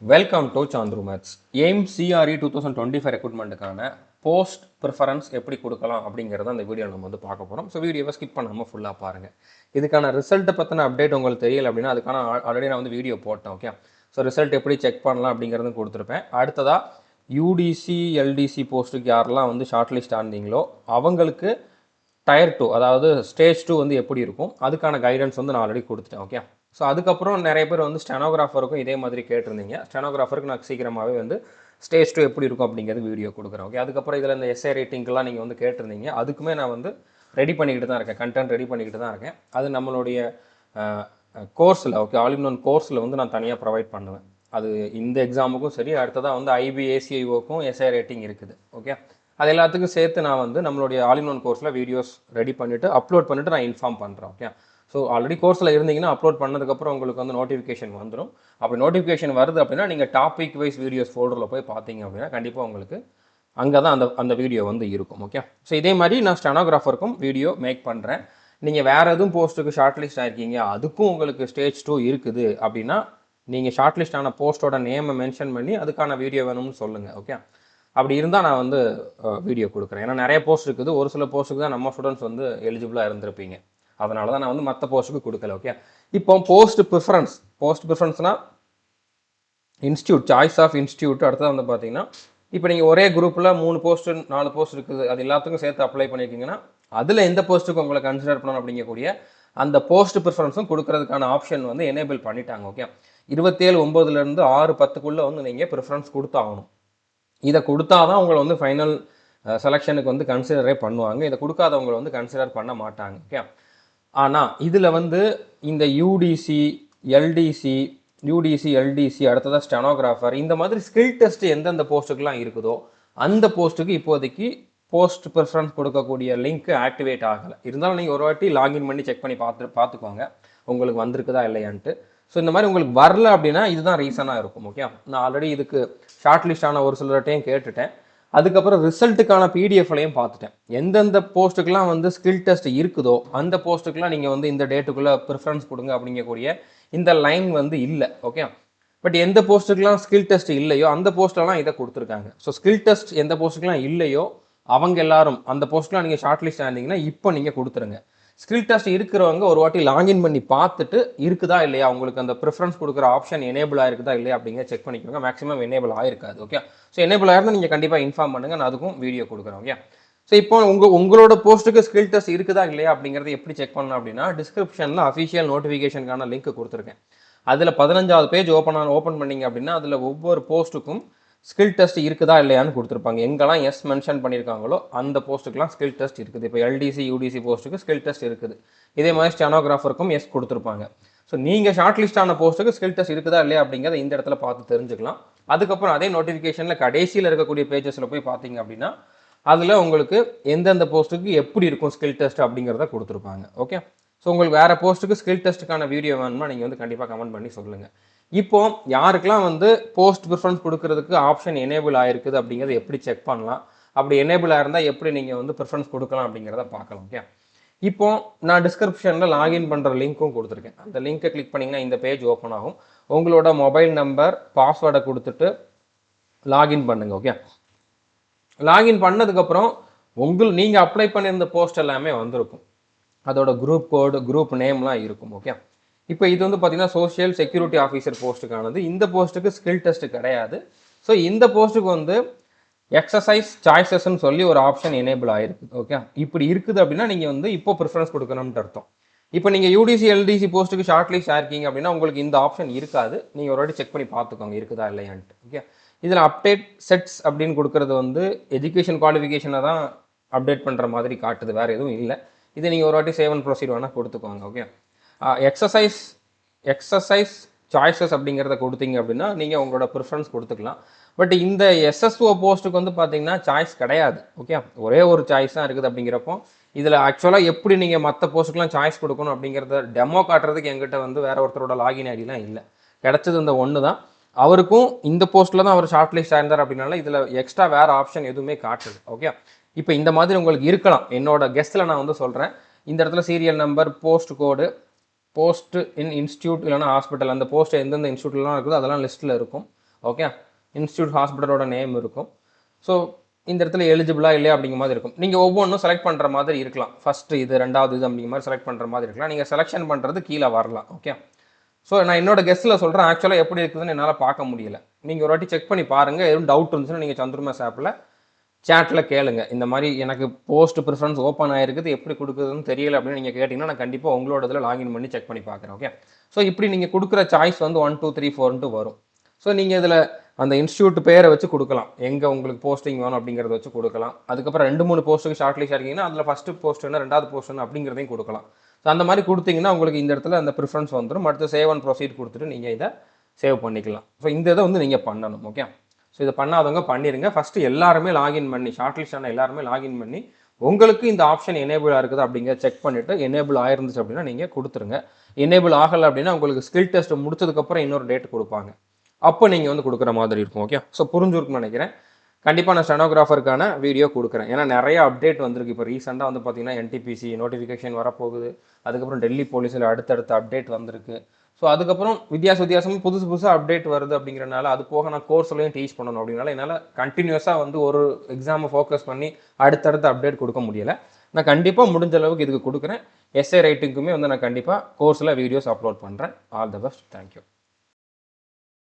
Welcome to Chandru maths. AIIMS CRE 2025 ரெக்ரூட்மெண்ட்டுக்கான post preference எப்படி கொடுக்கலாம் அப்படிங்கிறத அந்த வீடியோ நம்ம வந்து பார்க்க போகிறோம். ஸோ வீடியோவை ஸ்கிப் பண்ணாமல் ஃபுல்லாக பாருங்கள். இதுக்கான ரிசல்ட்டை பற்றின அப்டேட் உங்களுக்கு தெரியல அப்படின்னா அதுக்கான ஆல்ரெடி நான் வந்து வீடியோ போட்டேன். ஓகே, ஸோ ரிசல்ட் எப்படி செக் பண்ணலாம் அப்படிங்கிறதும் கொடுத்துருப்பேன். அடுத்ததாக யூடிசி எல்டிசி போஸ்ட்டுக்கு யாரெல்லாம் வந்து ஷார்ட் லிஸ்ட் ஆனீங்களோ அவங்களுக்கு டயர் 2 அதாவது ஸ்டேஜ் 2 வந்து எப்படி இருக்கும் அதுக்கான கைடன்ஸ் வந்து நான் ஆல்ரெடி கொடுத்துட்டேன். ஓகே, ஸோ அதுக்கப்புறம் நிறைய பேர் வந்து ஸ்டெனோகிராஃபருக்கும் இதே மாதிரி கேட்டிருந்தீங்க. ஸ்டெனோகிராஃபருக்கு நான் சீக்கிரமாகவே வந்து ஸ்டேஜ் 2 எப்படி இருக்கும் அப்படிங்கிறது வீடியோ கொடுக்குறேன். ஓகே, அதுக்கப்புறம் இதில் இந்த எஸ்ஏ ரேட்டிங்லாம் நீங்கள் வந்து கேட்டிருந்தீங்க. அதுக்குமே நான் வந்து ரெடி பண்ணிக்கிட்டு தான் இருக்கேன், கண்டென்ட் ரெடி பண்ணிக்கிட்டு தான் இருக்கேன். அது நம்மளுடைய கோர்ஸில் ஓகே ஆல் இன் ஒன் கோர்ஸில் வந்து நான் தனியாக ப்ரொவைட் பண்ணுவேன். அது இந்த எக்ஸாமுக்கும் சரி, அடுத்ததாக வந்து ஐபிஏசிஐஓக்கும் எஸ்ஏ ரேட்டிங் இருக்குது. ஓகே, அது எல்லாத்துக்கும் சேர்த்து நான் வந்து நம்மளுடைய ஆல் இன் ஒன் கோர்ஸில் வீடியோஸ் ரெடி பண்ணிவிட்டு அப்லோட் பண்ணிவிட்டு நான் இன்ஃபார்ம் பண்ணுறேன். ஓகே, ஸோ ஆல்ரெடி கோர்ஸில் இருந்தீங்கன்னா அப்லோட் பண்ணதுக்கப்புறம் உங்களுக்கு வந்து நோட்டிஃபிகேஷன் வந்துடும். அப்படி நோட்டிஃபிகேஷன் வருது அப்படின்னா நீங்கள் டாபிக் வைஸ் வீடியோஸ் ஃபோல்டரில் போய் பார்த்தீங்க அப்படின்னா கண்டிப்பாக உங்களுக்கு அங்கே தான் அந்த வீடியோ வந்து இருக்கும். ஓகே, ஸோ இதே மாதிரி நான் ஸ்டெனோகிராஃபருக்கும் வீடியோ மேக் பண்ணுறேன். நீங்கள் வேறு எதுவும் போஸ்ட்டுக்கு ஷார்ட் லிஸ்ட் ஆகிருக்கீங்க, அதுக்கும் உங்களுக்கு ஸ்டேஜ் 2 இருக்குது அப்படின்னா நீங்கள் ஷார்ட் லிஸ்ட் ஆன போஸ்ட்டோட நேமை மென்ஷன் பண்ணி அதுக்கான வீடியோ வேணும்னு சொல்லுங்கள். ஓகே, அப்படி இருந்தால் நான் வந்து வீடியோ கொடுக்குறேன். ஏன்னா நிறைய போஸ்ட் இருக்குது, ஒரு சில போஸ்ட்டுக்கு தான் நம்ம ஸ்டூடெண்ட்ஸ் வந்து எலிஜிபிளாக இருந்திருப்பீங்க. அதனால தான் நான் வந்து மற்ற போஸ்ட்டுக்கு கொடுக்கல. ஓகே, இப்போ போஸ்ட் ப்ரிஃபரன்ஸ்னால் இன்ஸ்டியூட் சாய்ஸ் ஆஃப் இன்ஸ்டியூட். அடுத்தது வந்து பார்த்தீங்கன்னா இப்போ நீங்கள் ஒரே குரூப்பில் 3 போஸ்ட்டு 4 போஸ்ட் இருக்குது, அது எல்லாத்துக்கும் சேர்த்து அப்ளை பண்ணியிருக்கீங்கன்னா அதில் எந்த போஸ்ட்டுக்கு உங்களை கன்சிடர் பண்ணணும் அப்படிங்கக்கூடிய அந்த போஸ்ட் ப்ரிஃபரன்ஸும் கொடுக்கறதுக்கான ஆப்ஷன் வந்து எனேபிள் பண்ணிட்டாங்க. ஓகே, 27/9 6/10 வந்து நீங்கள் ப்ரிஃபரன்ஸ் கொடுத்தாகணும். இதை கொடுத்தா தான் உங்களை வந்து ஃபைனல் செலெக்ஷனுக்கு வந்து கன்சிடரே பண்ணுவாங்க. இதை கொடுக்காதவங்களை வந்து கன்சிடர் பண்ண மாட்டாங்க. ஓகே, ஆனால் இதில் வந்து இந்த யூடிசி எல்டிசி அடுத்ததாக ஸ்டெனோகிராஃபர் இந்த மாதிரி ஸ்கில் டெஸ்ட் எந்தெந்த போஸ்ட்டுக்கெலாம் இருக்குதோ அந்த போஸ்ட்டுக்கு இப்போதைக்கு போஸ்ட் ப்ரிஃபரன்ஸ் கொடுக்கக்கூடிய லிங்க் ஆக்டிவேட் ஆகலை. இருந்தாலும் நீங்கள் ஒரு வாட்டி லாகின் பண்ணி செக் பண்ணி பார்த்துக்கோங்க உங்களுக்கு வந்திருக்குதா இல்லையான்ட்டு. ஸோ இந்த மாதிரி உங்களுக்கு வரல அப்படின்னா இதுதான் ரீசனாக இருக்கும். ஓகே, நான் ஆல்ரெடி இதுக்கு ஷார்ட் லிஸ்ட் ஆன ஒரு சிலர்ட்டையும் கேட்டுட்டேன். அதுக்கப்புறம் ரிசல்ட்டுக்கான பிடிஎஃப்லையும் பார்த்துட்டேன். எந்தெந்த போஸ்ட்டுக்கெலாம் வந்து ஸ்கில் டெஸ்ட் இருக்குதோ அந்த போஸ்ட்டுக்கெலாம் நீங்கள் வந்து இந்த டேட்டுக்குள்ளே ப்ரிஃபரன்ஸ் கொடுங்க அப்படிங்கக்கூடிய இந்த லைன் வந்து இல்லை. ஓகே, பட் எந்த போஸ்ட்டுக்கெலாம் ஸ்கில் டெஸ்ட் இல்லையோ அந்த போஸ்ட்லாம் இதை கொடுத்துருக்காங்க. ஸோ ஸ்கில் டெஸ்ட் எந்த போஸ்ட்டுக்கெலாம் இல்லையோ அவங்க எல்லாரும் அந்த போஸ்ட்லாம் நீங்கள் ஷார்ட் லிஸ்ட் ஆனீங்கன்னா இப்போ நீங்கள் கொடுத்துருங்க. ஸ்கில் டெஸ்ட் இருக்கிறவங்க ஒரு வாட்டி லாகின் பண்ணி பார்த்துட்டு இருக்குதா இல்லையா உங்களுக்கு அந்த ப்ரிஃபரன்ஸ் கொடுக்குற ஆப்ஷன் எனேபிள் ஆயிருக்குதா இல்லையா அப்படிங்கிற செக் பண்ணிக்கோங்க. மேக்ஸிமம் எனேபிள் ஆயிருக்காது. ஓகே, ஸோ எனேபிள் ஆயிருந்தால் நீங்கள் கண்டிப்பாக இன்ஃபார்ம் பண்ணுங்கள், நான் அதுக்கும் வீடியோ கொடுக்குறேன். ஓகே, ஸோ இப்போ உங்களோட போஸ்ட்டுக்கு ஸ்கில் டெஸ்ட் இருக்குதா இல்லையா அப்படிங்கிறத எப்படி செக் பண்ணணும் அப்படின்னா டிஸ்கிரிப்ஷனில் அஃபிஷியல் நோட்டிஃபிகேஷனுக்கான லிங்க் கொடுத்துருக்கேன். அதில் 15வது பேஜ் ஓப்பன் பண்ணிங்க அப்படின்னா அதில் ஒவ்வொரு போஸ்ட்டுக்கும் ஸ்கில் டெஸ்ட் இருக்குதா இல்லையான்னு கொடுத்துருப்பாங்க. எங்கெல்லாம் எஸ் மென்ஷன் பண்ணியிருக்காங்களோ அந்த போஸ்ட்டுக்கெலாம் ஸ்கில் டெஸ்ட் இருக்குது. இப்போ எல்டிசி யூடிசி போஸ்ட்டுக்கு ஸ்கில் டெஸ்ட் இருக்குது. இதே மாதிரி ஸ்டெனோகிராஃபருக்கும் எஸ் கொடுத்துருப்பாங்க. ஸோ நீங்கள் ஷார்ட் லிஸ்ட் ஆன போஸ்ட்டுக்கு ஸ்கில் டெஸ்ட் இருக்குதா இல்லையா அப்படிங்கிறத இந்த இடத்துல பார்த்து தெரிஞ்சுக்கலாம். அதுக்கப்புறம் அதே நோட்டிஃபிகேஷனில் கடைசியில் இருக்கக்கூடிய பேஜஸில் போய் பார்த்தீங்க அப்படின்னா அதில் உங்களுக்கு எந்தெந்த போஸ்ட்டுக்கு எப்படி இருக்கும் ஸ்கில் டெஸ்ட் அப்படிங்கிறத கொடுத்துருப்பாங்க. ஓகே, ஸோ உங்களுக்கு வேறு போஸ்ட்டுக்கு ஸ்கில் டெஸ்ட்டுக்கான வீடியோ வேணுமா நீங்கள் வந்து கண்டிப்பாக கமெண்ட் பண்ணி சொல்லுங்கள். இப்போ யாருக்கெல்லாம் வந்து போஸ்ட் ப்ரிஃபரன்ஸ் கொடுக்கறதுக்கு ஆப்ஷன் எனேபிள் ஆயிருக்குது அப்படிங்கிறத எப்படி செக் பண்ணலாம், அப்படி எனேபிள் ஆயிருந்தால் எப்படி நீங்கள் வந்து ப்ரிஃபரன்ஸ் கொடுக்கலாம் அப்படிங்கிறத பார்க்கலாம். ஓகே, இப்போ நான் டிஸ்கிரிப்ஷனில் லாகின் பண்ணுற லிங்க்கும் கொடுத்துருக்கேன். அந்த லிங்க்கை கிளிக் பண்ணிங்கன்னா இந்த பேஜ் ஓப்பன் ஆகும். உங்களோட மொபைல் நம்பர் பாஸ்வேர்டை கொடுத்துட்டு லாகின் பண்ணுங்க. ஓகே, லாகின் பண்ணதுக்கப்புறம் நீங்கள் அப்ளை பண்ணியிருந்த போஸ்ட் எல்லாமே வந்திருக்கும். அதோட குரூப் கோடு குரூப் நேம்லாம் இருக்கும். ஓகே, இப்போ இது வந்து பார்த்தீங்கன்னா சோஷியல் செக்யூரிட்டி ஆஃபீஸர் போஸ்ட்டுக்கானது. இந்த போஸ்ட்டுக்கு ஸ்கில் டெஸ்ட் கிடையாது. ஸோ இந்த போஸ்ட்டுக்கு வந்து எக்ஸசைஸ் சாய்ஸஸ்ன்னு சொல்லி ஒரு ஆப்ஷன் எனேபிள் ஆயிருக்கு. ஓகே, இப்படி இருக்குது அப்படின்னா நீங்கள் வந்து இப்போ ப்ரிஃபரன்ஸ் கொடுக்கணும்னு அர்த்தம். இப்போ நீங்கள் யூடிசி எல்டிசி போஸ்ட்டுக்கு ஷார்ட் லிஸ்ட் ஆயிருக்கீங்க அப்படின்னா உங்களுக்கு இந்த ஆப்ஷன் இருக்காது. நீங்கள் ஒரு வாட்டி செக் பண்ணி பார்த்துக்கோங்க இருக்குதா இல்லையான்ட்டு. ஓகே, இதில் அப்டேட் செட்ஸ் அப்படின்னு கொடுக்குறது வந்து எஜுகேஷன் குவாலிஃபிகேஷனை தான் அப்டேட் பண்ணுற மாதிரி காட்டுது, வேறு எதுவும் இல்லை. இதை நீங்கள் ஒரு வாட்டி சேவ் அண்ட் ப்ரொசீட் வேணால் கொடுத்துக்கோங்க. ஓகே, எக்ஸசைஸ் சாய்ஸஸ் அப்படிங்கிறத கொடுத்தீங்க அப்படின்னா நீங்கள் உங்களோட ப்ரிஃபரன்ஸ் கொடுத்துக்கலாம். பட் இந்த எஸ்எஸ்ஓ போஸ்ட்டுக்கு வந்து பார்த்தீங்கன்னா சாய்ஸ் கிடையாது. ஓகே, ஒரே ஒரு சாய்ஸ் தான் இருக்குது. அப்படிங்கிறப்போ இதில் ஆக்சுவலாக எப்படி நீங்கள் மற்ற போஸ்ட்டுக்கெலாம் சாய்ஸ் கொடுக்கணும் அப்படிங்கிறத டெமோ காட்டுறதுக்கு எங்கிட்ட வந்து வேற ஒருத்தரோட லாகின் ஐடிலாம் இல்லை. கிடச்சது இந்த ஒன்று தான். அவருக்கும் இந்த போஸ்ட்டில் தான் அவர் ஷார்ட் லிஸ்ட் ஆயிருந்தார் அப்படின்னால இதில் எக்ஸ்ட்ரா வேறு ஆப்ஷன் எதுவுமே காட்டுது. ஓகே, இப்போ இந்த மாதிரி உங்களுக்கு இருக்கலாம். என்னோட கெஸ்ட்டில் நான் வந்து சொல்கிறேன். இந்த இடத்துல சீரியல் நம்பர், போஸ்ட் கோடு, போஸ்ட் இன் இன்ஸ்டியூட் இல்லைனா ஹாஸ்பிட்டல், அந்த போஸ்ட் எந்தெந்த இன்ஸ்டியூட்லாம் இருக்குதோ அதெல்லாம் லிஸ்ட்டில் இருக்கும். ஓகே. இன்ஸ்டியூட் ஹாஸ்பிட்டலோட நேம் இருக்கும். ஸோ இந்த இடத்துல எலிஜிபிளா இல்லையா அப்படிங்கிற மாதிரி இருக்கும். நீங்கள் ஒவ்வொன்றும் செலக்ட் பண்ணுற மாதிரி இருக்கலாம். ஃபஸ்ட்டு இது, ரெண்டாவது இது அப்படிங்கிற மாதிரி செலக்ட் பண்ணுற மாதிரி இருக்கலாம். நீங்கள் செலெக்ஷன் பண்ணுறது கீழே வரலாம். ஓகே. ஸோ நான் என்னோட கெஸ்ட்டில் சொல்கிறேன், ஆக்சுவலாக எப்படி இருக்குதுன்னு என்னால் பார்க்க முடியல. நீங்கள் ஒரு வாட்டி செக் பண்ணி பாருங்கள். எதுவும் டவுட் இருந்துச்சுன்னா நீங்கள் சந்துருமாஸ் ஆப்பில் சேட்டில் கேளுங்க. இந்த மாதிரி எனக்கு போஸ்ட் ப்ரிஃபரன்ஸ் ஓப்பன் ஆகிருக்குது, எப்படி கொடுக்குதுன்னு தெரியல அப்படின்னு நீங்கள் கேட்டிங்கன்னா நான் கண்டிப்பாக உங்களோட இதில் லாகின் பண்ணி செக் பண்ணி பார்க்குறேன். ஓகே. ஸோ இப்படி நீங்கள் கொடுக்குற சாய்ஸ் வந்து 1 2 3 4 வரும். ஸோ நீங்கள் இதில் அந்த இன்ஸ்டியூட் பேரை வச்சு கொடுக்கலாம், எங்கே உங்களுக்கு போஸ்டிங் வேணும் அப்படிங்கிறத வச்சு கொடுக்கலாம். அதுக்கப்புறம் 2 3 போஸ்ட்டுக்கு ஷார்ட் லிஸ்ட் இருக்கீங்கன்னா அதில் ஃபஸ்ட்டு போஸ்ட் என்ன, ரெண்டாவது போஸ்ட் என்ன அப்படிங்கிறதையும் கொடுக்கலாம். ஸோ அந்த மாதிரி கொடுத்தீங்கன்னா உங்களுக்கு இந்த இடத்துல அந்த ப்ரிஃபரன்ஸ் வந்துடும். அடுத்து சேவ் அண்ட் ப்ரொசீட் கொடுத்துட்டு நீங்கள் இதை சேவ் பண்ணிக்கலாம். ஸோ இந்த இதை வந்து நீங்கள் பண்ணணும். ஓகே. ஸோ இதை பண்ணாதவங்க பண்ணிடுங்க. ஃபஸ்ட்டு எல்லாருமே லாகின் பண்ணி, ஷார்ட் லிஸ்டான எல்லாருமே லாகின் பண்ணி உங்களுக்கு இந்த ஆப்ஷன் எனேபிளாக இருக்குது அப்படிங்கிறத செக் பண்ணிவிட்டு எனேபிள் ஆயிருந்துச்சு அப்படின்னா நீங்கள் கொடுத்துருங்க. எனேபிள் ஆகலை அப்படின்னா உங்களுக்கு ஸ்கில் டெஸ்ட் முடிச்சதுக்கப்புறம் இன்னொரு டேட் கொடுப்பாங்க, அப்போ நீங்கள் வந்து கொடுக்குற மாதிரி இருக்கும். ஓகே. ஸோ புரிஞ்சுருக்குன்னு நினைக்கிறேன். கண்டிப்பாக நான் ஸ்டெனோகிராஃபருக்கான வீடியோ கொடுக்குறேன். ஏன்னா நிறைய அப்டேட் வந்திருக்கு. இப்போ ரீசெண்டாக வந்து பார்த்தீங்கன்னா என்டிபிசி நோட்டிஃபிகேஷன் வரப்போகுது. அதுக்கப்புறம் டெல்லி போலீஸில் அடுத்தடுத்த அப்டேட் வந்திருக்கு. ஸோ அதுக்கப்புறம் வித்தியாசமாக புதுசாக அப்டேட் வருது அப்படிங்கிறனால, அது போக நான் கோர்ஸ்லையும் டீச் பண்ணணும் அப்படின்னால என்னால் கண்டினியூஸாக வந்து ஒரு எக்ஸாமை ஃபோக்கஸ் பண்ணி அடுத்தடுத்த அப்டேட் கொடுக்க முடியலை. நான் கண்டிப்பாக முடிஞ்ச அளவுக்கு இதுக்கு கொடுக்குறேன். எஸ்ஏ ரைட்டிங்க்குமே வந்து நான் கண்டிப்பாக கோர்ஸில் வீடியோஸ் அப்லோட் பண்ணுறேன். All the best. தேங்க்யூ.